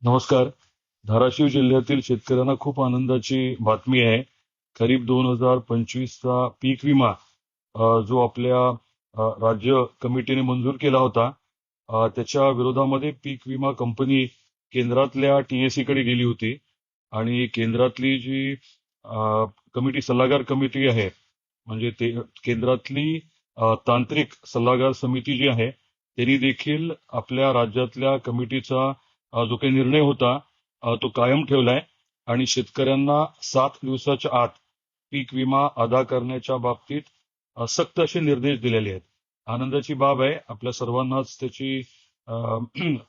नमस्कार. धाराशिव जिल्ह्यातील शेतकऱ्यांना खूप आनंदाची बातमी आहे. खरीप 2025चा पीक विमा जो आपल्या राज्य कमिटीने मंजूर केला होता, त्याच्या विरोधामध्ये पीक विमा कंपनी केंद्रातल्या TSE कडे गेली होती आणि केंद्रातली जी कमिटी सल्लागार कमिटी आहे, म्हणजे ते केंद्रातली तांत्रिक सल्लागार समिती जी आहे, त्यांनी देखील आपल्या राज्यातल्या कमिटीचा जो काही निर्णय होता तो कायम ठेवलाय आणि शेतकऱ्यांना 7 दिवसाच्या आत पीक विमा अदा करण्याच्या बाबतीत सक्त असे निर्देश दिलेले आहेत. आनंदाची बाब आहे. आपल्या सर्वांनाच त्याची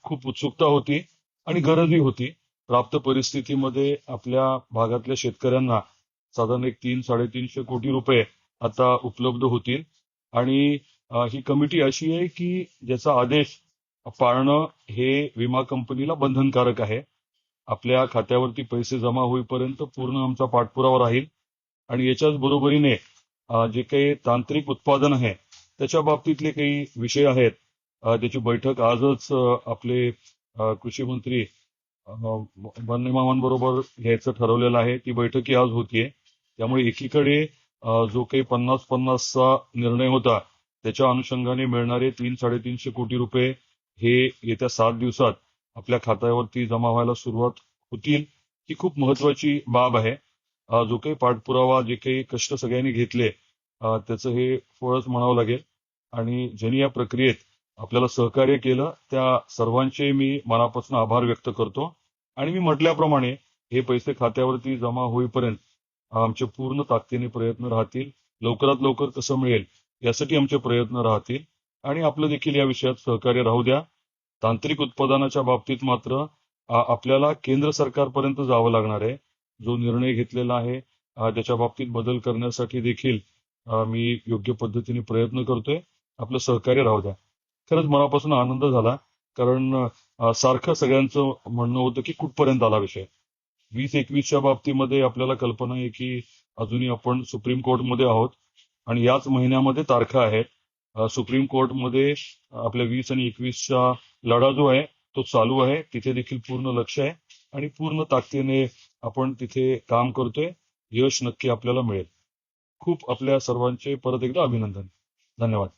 खूप उत्सुकता होती आणि गरजही होती. प्राप्त परिस्थितीमध्ये आपल्या भागातल्या शेतकऱ्यांना साधारण एक 300-350 कोटी रुपये आता उपलब्ध होतील आणि ही कमिटी अशी आहे की ज्याचा आदेश पाळणं हे विमा कंपनीला बंधनकारक आहे. आपल्या खात्यावरती पैसे जमा होईपर्यंत पूर्ण आमचा पाठपुरावा राहील आणि याच्याच बरोबरीने जे काही तांत्रिक उत्पादन आहे त्याच्या बाबतीतले काही विषय आहेत, त्याची बैठक आजच आपले कृषी मंत्री बन्नेमामांबरोबर घ्यायचं ठरवलेलं आहे. ती बैठकही आज होतीये. त्यामुळे एकीकडे जो काही 50-50चा निर्णय होता त्याच्या अनुषंगाने मिळणारे 300-350 कोटी रुपये हे येत्या 7 दिवसात आपल्या खात्यावरती जमा व्हायला सुरुवात होतील. ही खूप महत्वाची बाब आहे. जो काही पाठपुरावा, जे काही कष्ट सगळ्यांनी घेतले, त्याचं हे फळच म्हणावं लागेल आणि ज्यांनी या प्रक्रियेत आपल्याला सहकार्य केलं त्या सर्वांचे मी मनापासून आभार व्यक्त करतो. आणि मी म्हटल्याप्रमाणे हे पैसे खात्यावरती जमा होईपर्यंत आमचे पूर्ण ताकदीने प्रयत्न राहतील. लवकरात लवकर कसं मिळेल यासाठी आमचे प्रयत्न राहतील आणि आपलं देखील या विषयात सहकार्य राहू द्या. तांत्रिक उत्पादनाच्या बाबतीत मात्र आपल्याला केंद्र सरकारपर्यंत जावं लागणार आहे. जो निर्णय घेतलेला आहे त्याच्या बाबतीत बदल करण्यासाठी देखील मी योग्य पद्धतीने प्रयत्न करतोय. आपलं सहकार्य राहू द्या. खरंच मनापासून आनंद झाला, कारण सारखं सगळ्यांचं म्हणणं होतं की कुठपर्यंत आला विषय. 2021च्या बाबतीमध्ये आपल्याला कल्पना आहे की अजूनही आपण सुप्रीम कोर्टमध्ये आहोत आणि याच महिन्यामध्ये तारखा आहेत. सुप्रीम कोर्टमध्ये आपल्या 20 आणि 21चा लढा जो आहे तो चालू आहे. तिथे देखील पूर्ण लक्ष आहे आणि पूर्ण ताकदीने आपण तिथे काम करतोय. यश नक्की आपल्याला मिळेल. खूप आपल्या सर्वांचे परत एकदा अभिनंदन. धन्यवाद.